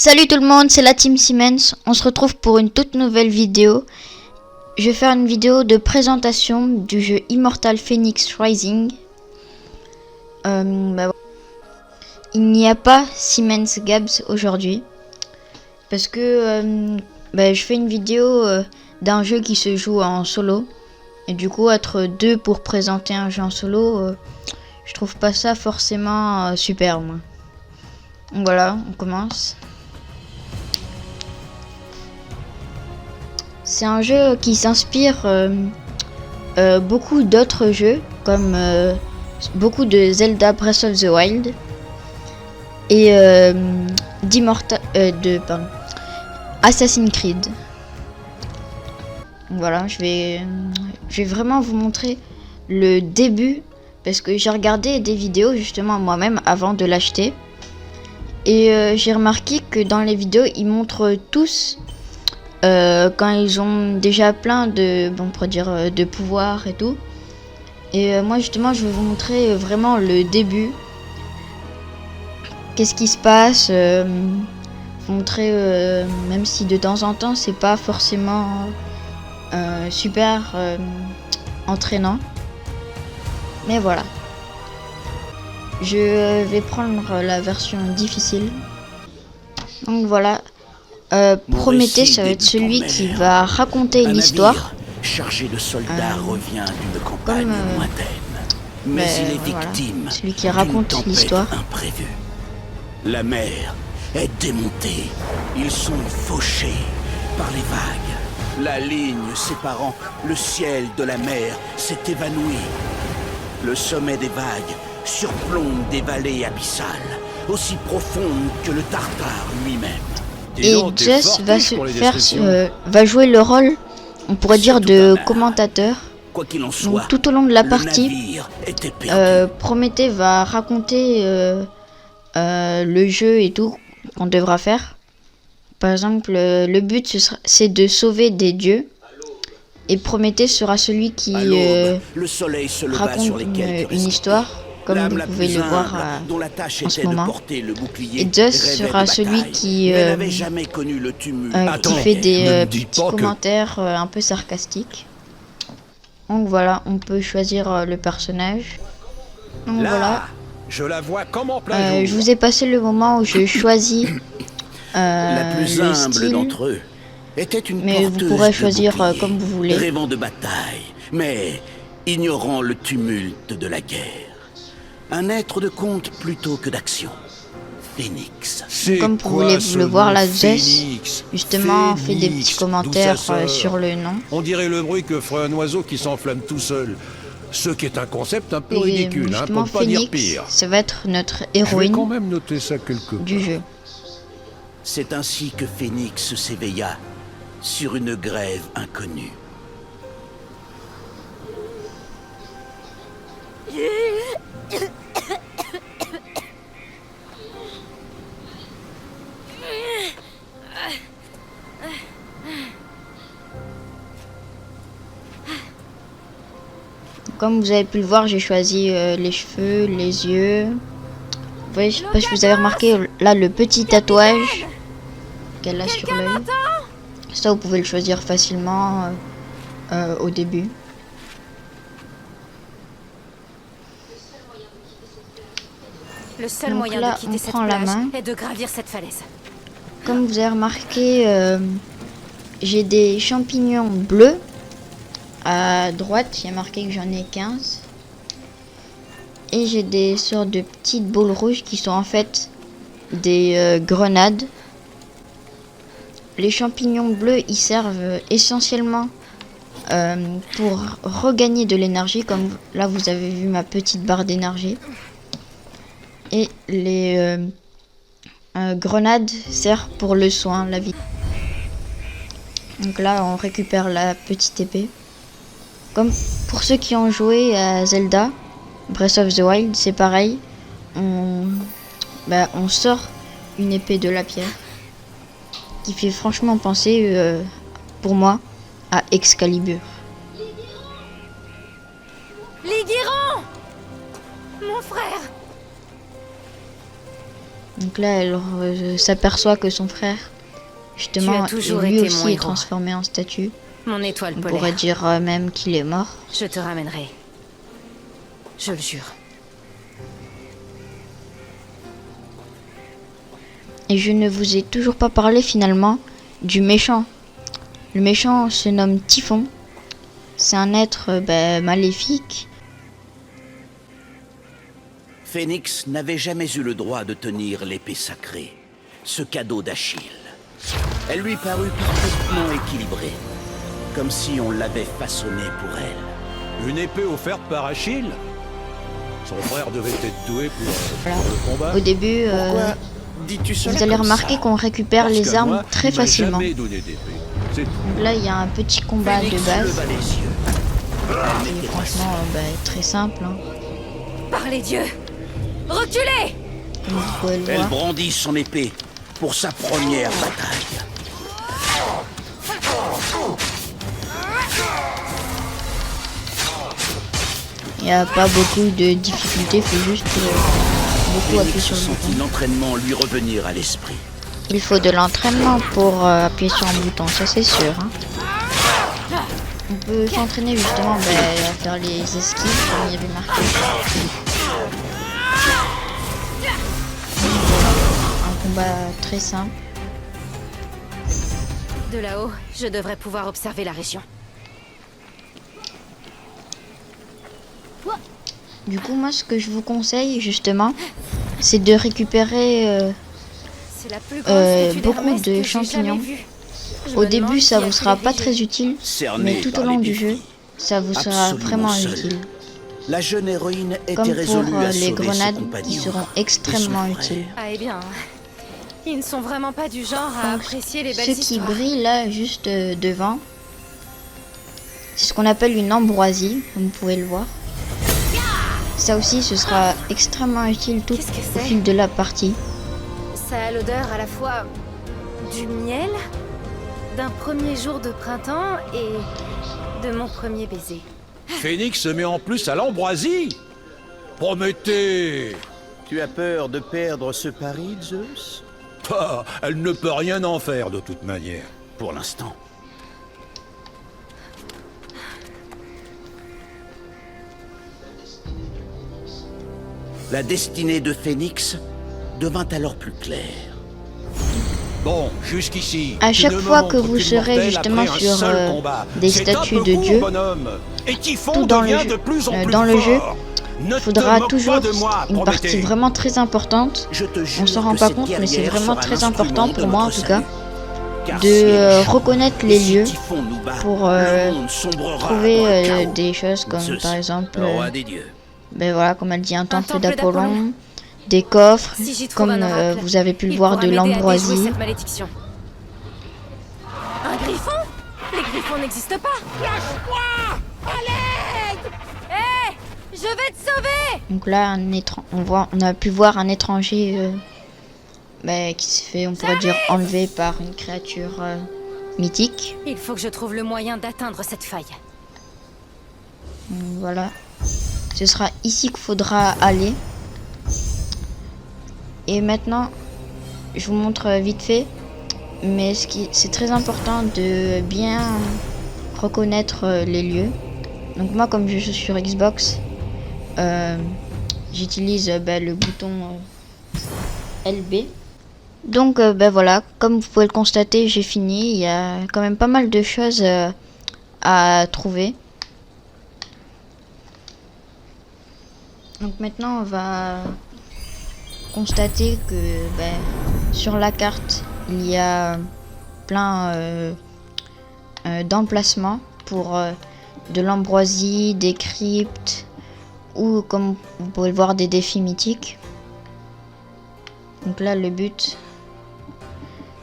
Salut tout le monde, c'est la Team Siemens. On se retrouve pour une toute nouvelle vidéo. Je vais faire une vidéo de présentation du jeu Immortal Phoenix Rising. Il n'y a pas Siemens Gabs aujourd'hui. Parce que je fais une vidéo d'un jeu qui se joue en solo. Et du coup, être deux pour présenter un jeu en solo, je trouve pas ça forcément super, moi. Donc voilà, on commence. C'est un jeu qui s'inspire beaucoup d'autres jeux, comme beaucoup de Zelda Breath of the Wild et Assassin's Creed. Voilà, je vais vraiment vous montrer le début, parce que j'ai regardé des vidéos justement moi-même avant de l'acheter. Et j'ai remarqué que dans les vidéos, ils montrent tous quand ils ont déjà plein de, de pouvoirs et tout. Et moi justement, je vais vous montrer vraiment le début. Qu'est-ce qui se passe, vous montrer, même si de temps en temps, c'est pas forcément super entraînant. Mais voilà. Je vais prendre la version difficile. Donc voilà. Prométhée, ça va être celui qui va raconter une histoire. Chargé de soldats revient d'une campagne lointaine. Mais il est victime celui qui raconte l'histoire. Imprévue. La mer est démontée. Ils sont fauchés par les vagues. La ligne séparant le ciel de la mer s'est évanouie. Le sommet des vagues surplombe des vallées abyssales, aussi profondes que le Tartare lui-même. Et Jess va jouer le rôle, on pourrait dire, de commentateur. Quoi qu'il en soit, donc, tout au long de la partie, Prométhée va raconter le jeu et tout qu'on devra faire. Par exemple, le but c'est de sauver des dieux. Et Prométhée sera celui qui raconte une histoire, comme vous pouvez le voir en ce moment. Et Zeus sera celui qui fait des petits commentaires un peu sarcastiques. Donc voilà, on peut choisir le personnage. Donc voilà. Je la vois comme en plein jour. Je vous ai passé le moment où je choisis la plus le humble style. d'entre eux était une mais vous pourrez choisir comme vous voulez. Rêvant de bataille, mais ignorant le tumulte de la guerre. Un être de conte plutôt que d'action. Phoenix. Comme vous voulez le voir, la Zeus, justement, fait des petits commentaires sur le nom. On dirait le bruit que ferait un oiseau qui s'enflamme tout seul. Ce qui est un concept un peu Et ridicule, justement, pour pas dire Phoenix, pire. ça va être notre Je vais héroïne quand même noter ça quelque part. du jeu. C'est ainsi que Phoenix s'éveilla sur une grève inconnue. Comme vous avez pu le voir, j'ai choisi les cheveux, les yeux. Vous voyez, je sais pas si vous avez remarqué là le petit tatouage qu'elle a sur l'œil. Ça, vous pouvez le choisir facilement au début. Le seul Donc moyen là, de quitter on cette prend la plage main. est de gravir cette falaise. Comme vous avez remarqué, j'ai des champignons bleus. À droite, il y a marqué que j'en ai 15. Et j'ai des sortes de petites boules rouges qui sont en fait des grenades. Les champignons bleus, ils servent essentiellement pour regagner de l'énergie. Comme là, vous avez vu ma petite barre d'énergie. Et les grenades servent pour le soin, la vie. Donc là, on récupère la petite épée. Comme pour ceux qui ont joué à Zelda Breath of the Wild, c'est pareil. On sort une épée de la pierre qui fait franchement penser, pour moi, à Excalibur. Lighiron, mon frère. Donc là, elle s'aperçoit que son frère, justement, toujours lui été aussi mon est héros. transformé en statue. Mon étoile On polaire. pourrait dire même qu'il est mort. Je te ramènerai. Je le jure. Et je ne vous ai toujours pas parlé finalement du méchant. Le méchant se nomme Typhon. C'est un être maléfique. Phénix n'avait jamais eu le droit de tenir l'épée sacrée, ce cadeau d'Achille. Elle lui parut parfaitement équilibrée, comme si on l'avait façonnée pour elle. Une épée offerte par Achille? Son frère devait être doué pour Voilà. le combat. Au début, Pourquoi dis-tu cela vous allez comme remarquer ça? qu'on récupère Parce les qu'à armes moi, très il m'a facilement. jamais donné d'épée. C'est tout. Donc là, il y a un petit combat Phénix de base. leva les yeux. Elle Et n'était pas franchement, très simple. Hein. Par les dieux! Reculez! Comme vous pouvez le Elle voir. brandit son épée pour sa première bataille. Il n'y a pas beaucoup de difficultés, il faut juste beaucoup appuyer Phénix sur le sentit bouton. l'entraînement lui revenir à l'esprit. Il faut de l'entraînement pour appuyer sur un bouton, ça c'est sûr. Hein. On peut s'entraîner justement à faire les esquives comme il y avait marqué. Un combat très simple. De là-haut, je devrais pouvoir observer la région. Du coup, moi ce que je vous conseille justement, c'est de récupérer C'est la plus grande statue beaucoup d'Hermès de que j'ai champignons. jamais vue. Je Au me début, demande ça qui a vous pu sera les pas griger. très utile, Cernée mais tout par au long les du défis, jeu, ça vous sera absolument vraiment seule, utile. la jeune héroïne était Comme pour résolue à les sauver ses grenades qui compagnons seront et son extrêmement frère. utiles. Ah, eh bien. Ils ne sont vraiment pas du genre à Donc, apprécier les belles Ce qui histoires. brille là, juste devant, c'est ce qu'on appelle une ambroisie, comme vous pouvez le voir. Ça aussi, ce sera extrêmement utile tout Qu'est-ce que au c'est? fil de la partie. Ça a l'odeur à la fois du miel, d'un premier jour de printemps et de mon premier baiser. Phénix se met en plus à l'ambroisie. Prométhée. Tu as peur de perdre ce pari, Zeus? Ah, elle ne peut rien en faire de toute manière. Pour l'instant. La destinée de Phénix devint alors plus claire. Bon, jusqu'ici. À tu chaque ne me fois que montres vous qu'une serez mortelle justement après un sur, seul combat. des C'est un statues peu de court, dieux, bonhomme. Et Typhon tout dans le devient jeu, de plus en plus dans le jeu, fort. Ne il te faudra moque toujours pas de moi, une partie Prométhée. vraiment très importante. Je te jure On s'en rend que pas cette compte, mais c'est guerrière vraiment sera très l'instrument important de pour moi en notre tout cas, salut. Car de si elle échoue, reconnaître et les si lieux Typhon nous bat, pour le monde sombrera trouver dans le chaos. des choses comme Zeus, par exemple, roi des dieux. voilà, comme elle dit, un temple temple d'Apollon, d'Apollon. des coffres, Si j'y trouve comme un oracle, vous avez pu le il voir, pourra de m'aider à déjouer l'ambroisie. cette malédiction. Un griffon? Les griffons n'existent pas. Lâche-moi! À l'aide! Hé! Je vais te sauver! Donc là, on a pu voir un étranger qui se fait, on pourrait dire, enlevé par une créature mythique. Il faut que je trouve le moyen d'atteindre cette faille. Donc, voilà. Ce sera ici qu'il faudra aller. Et maintenant, je vous montre vite fait. Mais c'est très important de bien reconnaître les lieux. Donc moi, comme je joue sur Xbox, j'utilise le bouton LB. Donc voilà, comme vous pouvez le constater, j'ai fini. Il y a quand même pas mal de choses à trouver. Donc maintenant, on va constater que sur la carte, il y a plein d'emplacements pour de l'ambroisie, des cryptes ou, comme vous pouvez le voir, des défis mythiques. Donc là, le but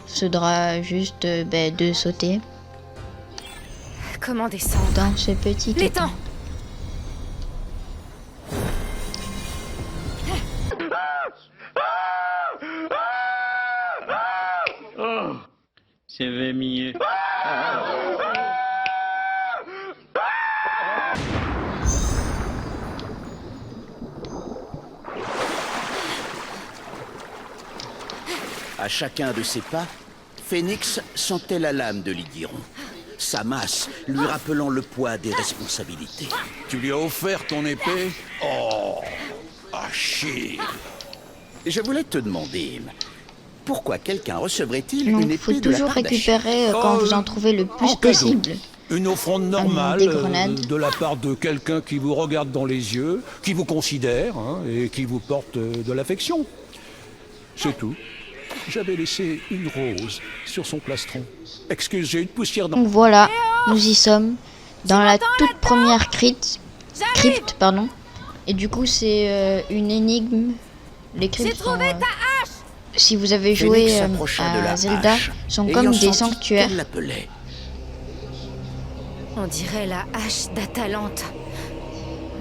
sera juste de sauter Comment descendre? dans ce petit étang. L'étang! Ça va mieux. À chacun de ses pas, Phénix sentait la lame de l'Idiron, sa masse lui rappelant le poids des responsabilités. Tu lui as offert ton épée? Oh, Achille. Je voulais te demander, pourquoi quelqu'un recevrait-il Donc une il faut épée de la toujours part d'Achille? récupérer quand vous en trouvez le plus en cadeau. possible. Une offrande normale des grenades. de la part de quelqu'un qui vous regarde dans les yeux, qui vous considère hein, et qui vous porte de l'affection. C'est tout. J'avais laissé une rose sur son plastron. Excuse, j'ai une poussière dans... Donc voilà, nous y sommes dans la toute première crypte, pardon. Et du coup c'est une énigme. Les J'ai cryptes sont, trouvé ta hache! si vous avez Phénix joué s'approcha de à la Zelda, hache, sont ayant comme des senti sanctuaires. qu'elle l'appelait. On dirait la hache d'Atalante.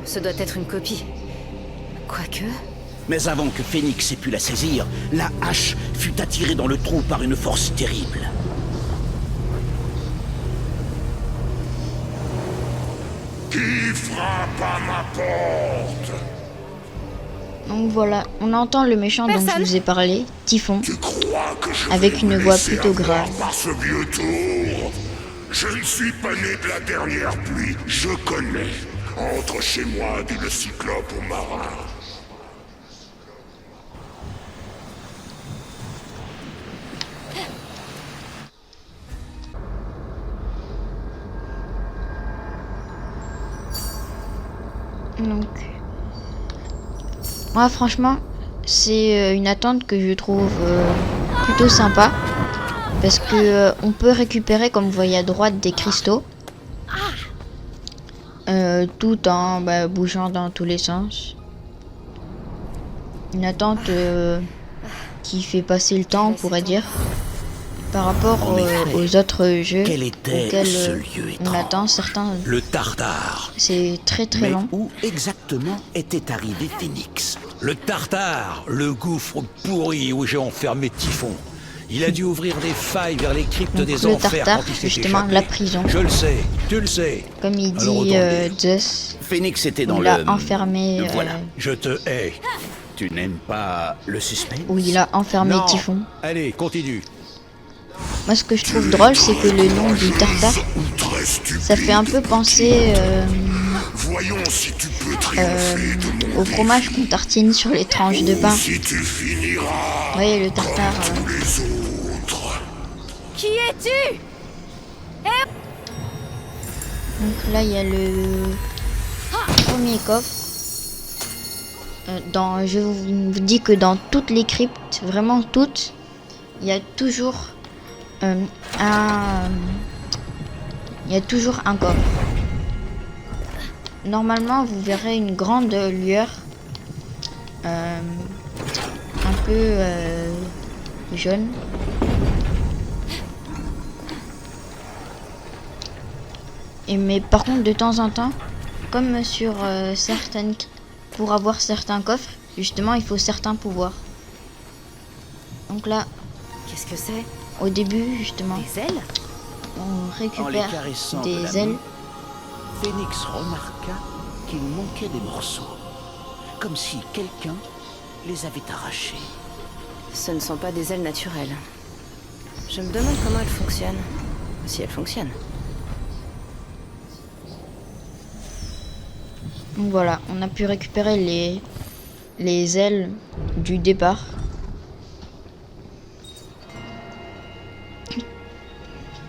Ce doit être une copie. Quoique... Mais avant que Phénix ait pu la saisir, la hache fut attirée dans le trou par une force terrible. Qui frappe à ma porte? Donc voilà, on entend le méchant dont je Personne. vous ai parlé, Typhon, Tu crois que je avec vais une me voix laisser plutôt avoir grave. par ce vieux tour? Je ne suis pas né de la dernière pluie, je connais. Entre chez moi, dit le cyclope au marin. Donc, moi franchement, c'est une attente que je trouve plutôt sympa. Parce que on peut récupérer, comme vous voyez à droite, des cristaux. Tout en bougeant dans tous les sens. Une attente qui fait passer le temps, on pourrait dire. Par rapport En effet, aux autres jeux quel était auxquels ce lieu on étrange? attend certains. Le Tartare. C'est très Mais long. où exactement était arrivé Phénix? Le Tartare, le gouffre pourri où j'ai enfermé Typhon. Il a dû ouvrir des failles vers les cryptes Donc, des le enfers Tartare, quand il s'est justement, échappé. la prison. Je le sais, tu le sais. Comme il Alors, dit autant le dire. Zeus, Phénix était dans il le... a enfermé. Voilà. Je te hais. Tu n'aimes pas le suspense? Où il a enfermé Non. Typhon. Allez, continue. Moi, ce que je trouve drôle, c'est que le nom du Tartare, Ou très stupide. ça fait un peu penser Voyons si tu peux triompher de mon au fromage qu'on tartine sur les tranches de pain. Si tu finiras Vous voyez, le Tartare. tous les autres. Qui es-tu? Donc là, il y a le premier coffre. Je vous dis que dans toutes les cryptes, vraiment toutes, il y a toujours il y a toujours un coffre. Normalement, vous verrez une grande lueur, un peu jaune. Mais par contre, de temps en temps, comme sur pour avoir certains coffres, justement, il faut certains pouvoirs. Donc là, Qu'est-ce que c'est? au début, justement, Des ailes? on En les récupère caressant de des la ailes. main, Phénix remarqua qu'il manquait des morceaux. Comme si quelqu'un les avait arrachés. Ce ne sont pas des ailes naturelles. Je me demande comment elles fonctionnent. Si elles fonctionnent. Donc voilà, on a pu récupérer les ailes du départ.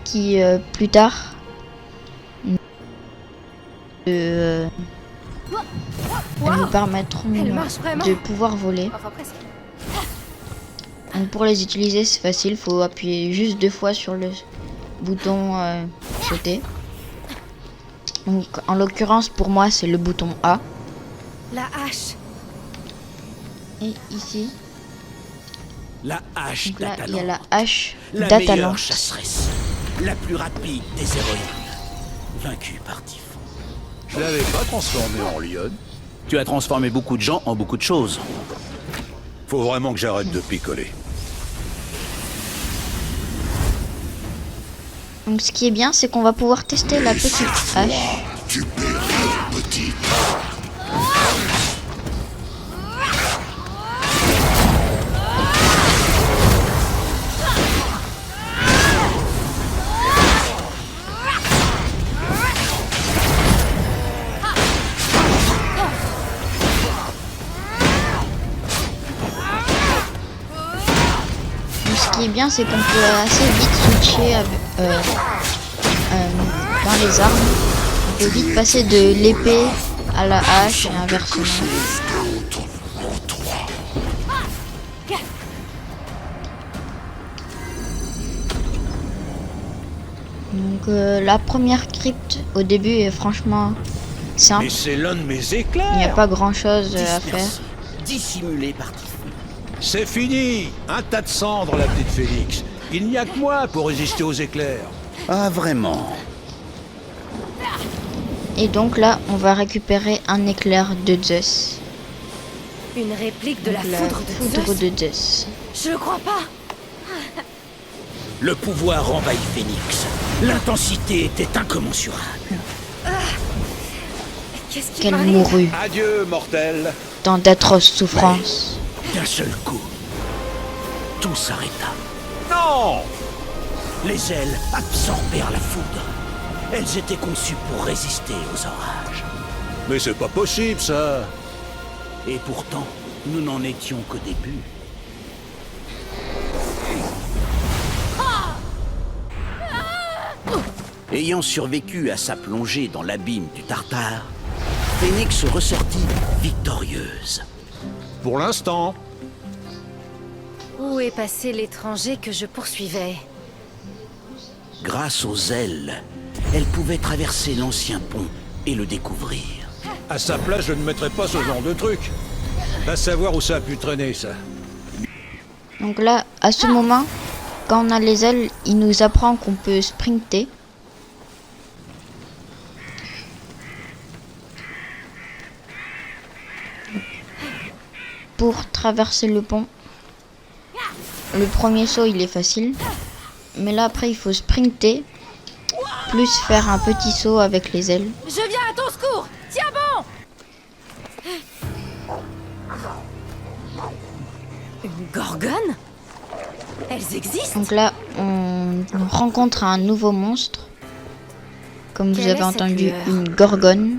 Qui plus tard elles nous permettront Elle marche vraiment. de pouvoir voler. Enfin presque. Donc pour les utiliser, c'est facile, faut appuyer juste 2 fois sur le bouton sauter. Donc en l'occurrence pour moi c'est le bouton A. La hache. Et ici, La hache donc là il y a d'Atalante. la hache La d'Atalante. meilleure chasseresse. La plus rapide des héroïnes. Vaincue par Typhon. Je l'avais pas transformé en lionne. Tu as transformé beaucoup de gens en beaucoup de choses. Faut vraiment que j'arrête de picoler. Donc ce qui est bien, c'est qu'on va pouvoir tester la petite hache. Tu paieras, petite. bien, c'est qu'on peut assez vite switcher dans les armes. On peut vite passer de l'épée à la hache et inversement. Donc la première crypte au début est franchement simple. Mais c'est l'un de mes Il n'y a éclairs. pas grand chose à faire. Dispersé, dissimulé par Tifa. C'est fini. Un tas de cendres, la petite Phénix. Il n'y a que moi pour résister aux éclairs. Ah, vraiment? Et donc là, on va récupérer un éclair de Zeus. Une réplique de la Donc, foudre de foudre Zeus. de Zeus. Je le crois pas. Le pouvoir envahit Phénix. L'intensité était incommensurable. Qu'est-ce qui Qu'elle m'arrive? mourut Adieu, mortel. dans d'atroces souffrances. D'un seul coup, tout s'arrêta. Non. Les ailes absorbèrent la foudre. Elles étaient conçues pour résister aux orages. Mais c'est pas possible, ça. Et pourtant, nous n'en étions qu'au début. Ayant survécu à sa plongée dans l'abîme du Tartare, Phénix ressortit victorieuse. Pour l'instant. Où est passé l'étranger que je poursuivais? Grâce aux ailes, elle pouvait traverser l'ancien pont et le découvrir. À sa place, je ne mettrais pas ce genre de truc. Va savoir où ça a pu traîner, ça. Donc là, à ce moment, quand on a les ailes, il nous apprend qu'on peut sprinter. Pour traverser le pont. Le premier saut, il est facile. Mais là, après, il faut sprinter. Plus faire un petit saut avec les ailes. Je viens à ton secours. Tiens bon. Une gorgone? Elles existent? Donc là, on rencontre un nouveau monstre. Comme vous Quelle avez est cette entendu, lueur? une gorgone.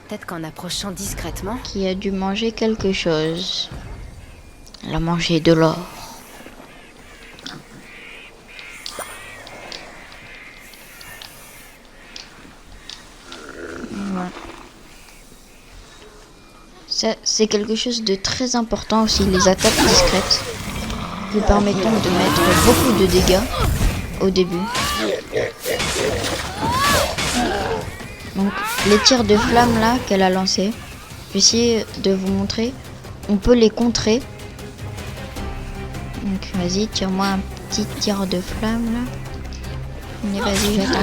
Peut-être qu'en approchant discrètement. Qui a dû manger quelque chose. Elle a mangé de l'or. Voilà. Ça, c'est quelque chose de très important aussi, les attaques discrètes. Nous permettant de mettre beaucoup de dégâts au début. Donc les tirs de flamme là qu'elle a lancés, je vais essayer de vous montrer. On peut les contrer. Donc vas-y, tire-moi un petit tir de flamme là. Mais vas-y, j'attends.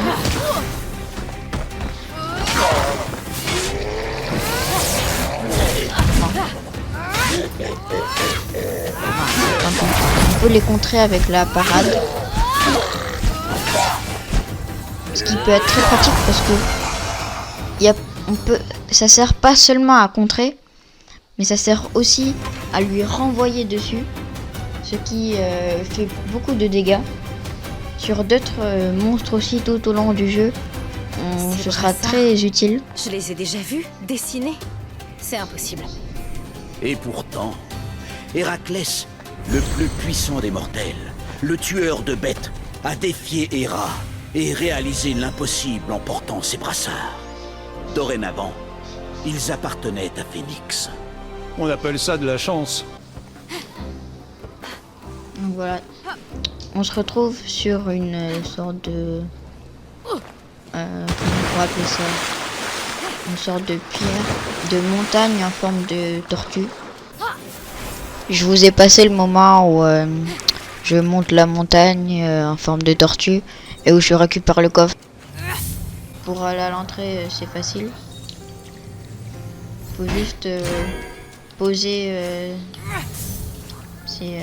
On peut les contrer avec la parade. Ce qui peut être très pratique parce que ça sert pas seulement à contrer, mais ça sert aussi à lui renvoyer dessus, ce qui fait beaucoup de dégâts. Sur d'autres monstres aussi tout au long du jeu, Ces ce sera brassards, très utile. Je les ai déjà vus, dessinés. C'est impossible. Et pourtant, Héraclès, le plus puissant des mortels, le tueur de bêtes, a défié Héra et réalisé l'impossible en portant ses brassards. Dorénavant, ils appartenaient à Phénix. On appelle ça de la chance. Donc voilà, on se retrouve sur une sorte de... comment on pourrait appeler ça? Une sorte de pierre, de montagne en forme de tortue. Je vous ai passé le moment où je monte la montagne en forme de tortue et où je récupère le coffre. Pour aller à l'entrée, c'est facile. Faut juste poser ces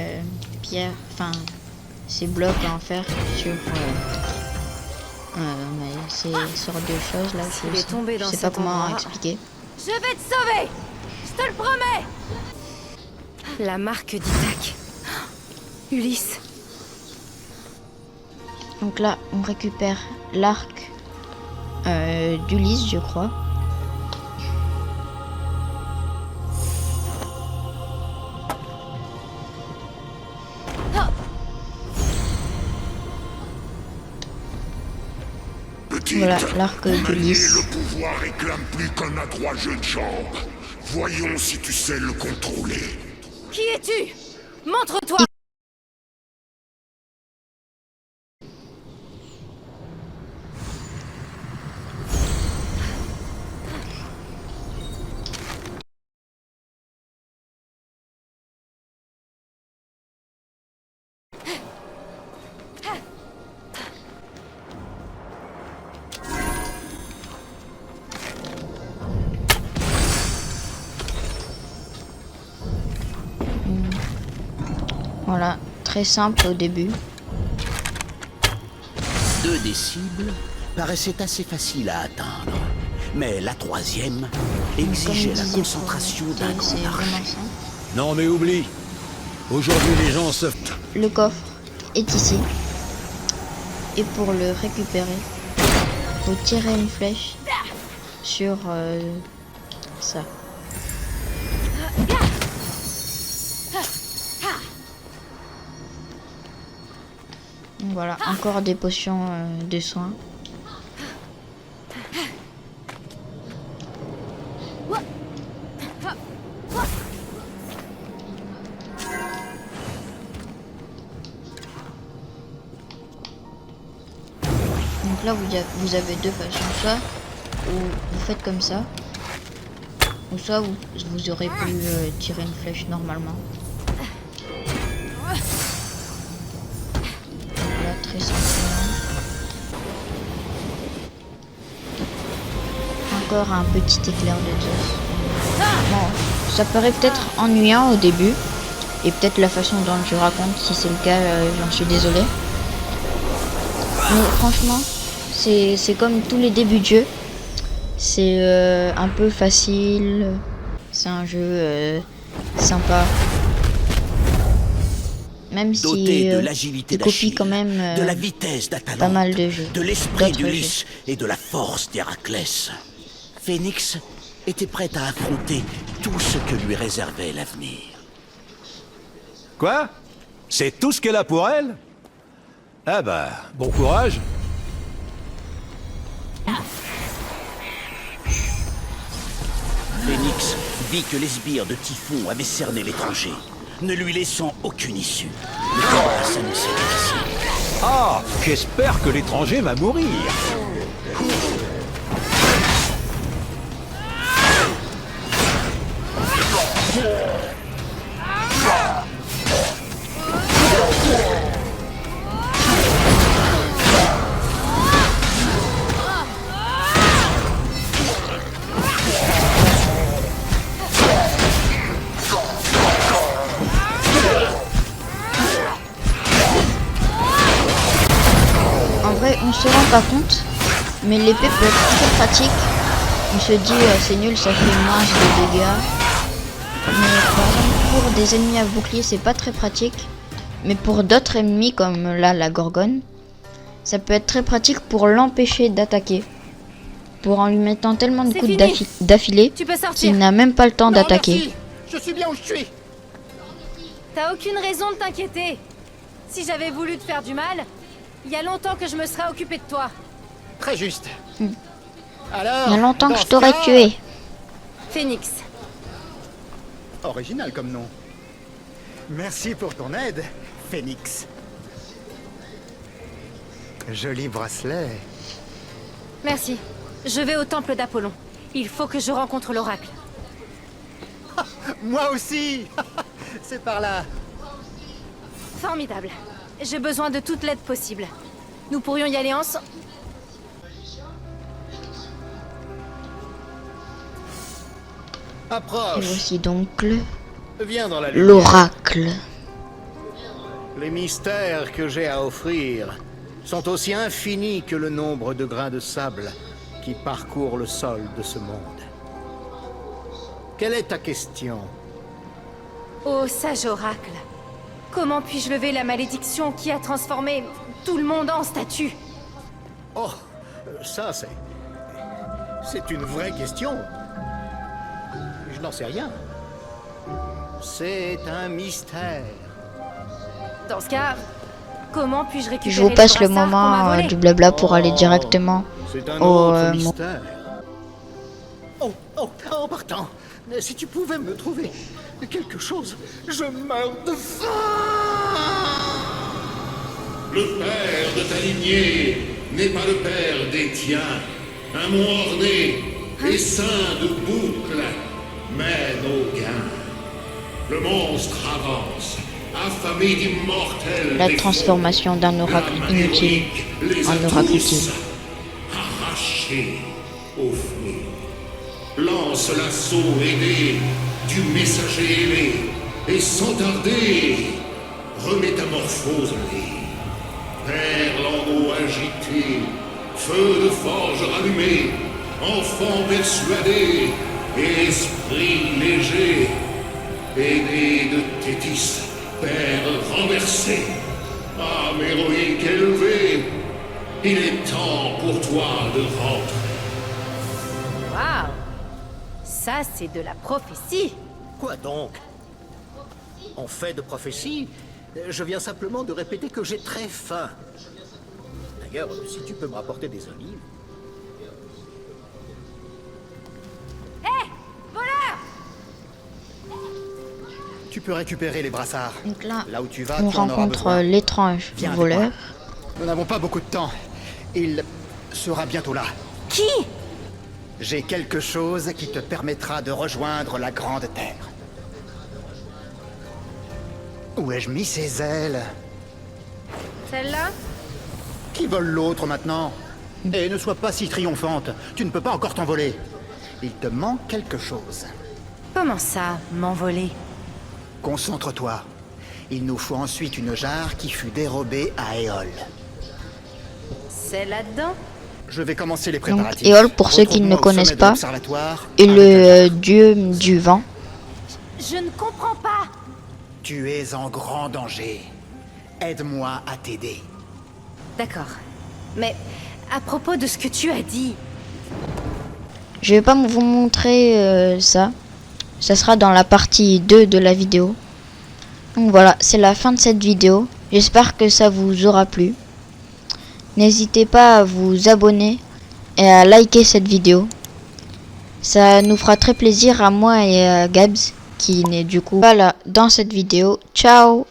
pierres, enfin ces blocs en fer sur ces sortes de choses là. S'il est tombé Je dans sais pas cet comment endroit. expliquer. Je vais te sauver. Je te le promets. La marque d'Ithaque. Ulysse. Donc là, on récupère l'arc d'Ulysse, je crois. Petite, Voilà, l'arc manier d'Ulysse. le pouvoir réclame plus qu'un adroit jeu de jambes. Voyons si tu sais le contrôler. Qui es-tu? Montre-toi! Voilà, très simple au début. 2 des cibles paraissaient assez faciles à atteindre. Mais la troisième Comme exigeait il la disait concentration pour d'un Tales, c'est grand vraiment archer. simple. Non mais oublie. Aujourd'hui les gens se... Le coffre est ici. Et pour le récupérer, faut tirer une flèche sur ça. Donc voilà, encore des potions de soins. Donc là, vous avez deux façons. Soit vous faites comme ça, ou soit vous aurez pu tirer une flèche normalement. Donc là, très simplement. Encore un petit éclair de Zeus. Bon, ça paraît peut-être ennuyant au début, et peut-être la façon dont je raconte, si c'est le cas, j'en suis désolé. Mais franchement, c'est comme tous les débuts de jeu. C'est un peu facile. C'est un jeu sympa. Même si Doté de l'agilité il copie d'Achille, quand même de la vitesse d'Atalante, pas mal de jeux, de l'esprit d'autres d'Ulysse et de la force d'Héraclès, Phénix était prête à affronter tout ce que lui réservait l'avenir. Quoi? C'est tout ce qu'elle a pour elle? Ah bah, bon courage. Phénix vit que les sbires de Typhon avaient cerné l'étranger, ne lui laissant aucune issue. Le combat s'annonçait difficile. Ah, j'espère que l'étranger va mourir. En vrai, on se rend pas compte, mais l'épée peut être très pratique. On se dit c'est nul, ça fait moins de dégâts. Mais par exemple, pour des ennemis à bouclier, c'est pas très pratique. Mais pour d'autres ennemis, comme là la Gorgone, ça peut être très pratique pour l'empêcher d'attaquer. Pour en lui mettant tellement de C'est coups fini. d'affilée Tu peux sortir. qu'il n'a même pas le temps Non, d'attaquer. merci. Je suis bien où je suis. T'as aucune raison de t'inquiéter. Si j'avais voulu te faire du mal, il y a longtemps que je me serais occupé de toi. Très juste. Alors, Il y a longtemps dans que je ce t'aurais cas, tué. Phénix. Original comme nom. Merci pour ton aide, Phénix. Joli bracelet. Merci. Je vais au temple d'Apollon. Il faut que je rencontre l'oracle. Moi aussi. C'est par là. Formidable. J'ai besoin de toute l'aide possible. Nous pourrions y aller ensemble. Et Approche. voici donc Viens dans la lumière. l'oracle. Les mystères que j'ai à offrir sont aussi infinis que le nombre de grains de sable qui parcourent le sol de ce monde. Quelle est ta question? Ô sage oracle, comment puis-je lever la malédiction qui a transformé tout le monde en statue? Oh, ça c'est... C'est une vraie question. Je n'en sais rien. C'est un mystère. Dans ce cas, comment puis-je récupérer Je vous passe le brassard qu'on m'a moment volé du blabla pour aller directement C'est un au autre mystère. Oh, partant. Si tu pouvais me trouver quelque chose, je meurs de faim. Le père de ta lignée n'est pas le père des tiens. Un mont orné et ceint de boucles mène au gain. Le monstre avance, affamé d'immortels la défauts. transformation d'un oracle La inutile maléfique les a en oracle tous utile. arrachés au feu. Lance l'assaut aidé du messager ailé et sans tarder remétamorphose-les. Perle en eau agitée, feu de forge rallumé, enfant persuadé et esprit léger, aîné de Tétis, père renversé, âme héroïque élevée, il est temps pour toi de rentrer. Waouh! Ça, c'est de la prophétie! Quoi donc? En fait de prophétie, je viens simplement de répéter que j'ai très faim. D'ailleurs, si tu peux me rapporter des olives... Voleur! Tu peux récupérer les brassards. Donc là, Là où tu vas, on tu en auras rencontre besoin. l'étrange Viens avec voleur. moi. Nous n'avons pas beaucoup de temps. Il sera bientôt là. Qui? J'ai quelque chose qui te permettra de rejoindre la Grande Terre. Où ai-je mis ses ailes? Celle-là? Qui vole l'autre maintenant? Et ne sois pas si triomphante. Tu ne peux pas encore t'envoler. Il te manque quelque chose. Comment ça, m'envoler? Concentre-toi. Il nous faut ensuite une jarre qui fut dérobée à Éole. C'est là-dedans? Je vais commencer les Donc préparatifs. Éole, pour ceux qui ne Retrouve-moi au connaissent sommet de pas, l'observatoire est avec la le jarre. dieu du vent. Je ne comprends pas! Tu es en grand danger. Aide-moi à t'aider. D'accord. Mais à propos de ce que tu as dit, Je vais pas vous montrer ça. Ça sera dans la partie 2 de la vidéo. Donc voilà, c'est la fin de cette vidéo. J'espère que ça vous aura plu. N'hésitez pas à vous abonner et à liker cette vidéo. Ça nous fera très plaisir à moi et à Gabs qui n'est du coup pas là dans cette vidéo. Ciao!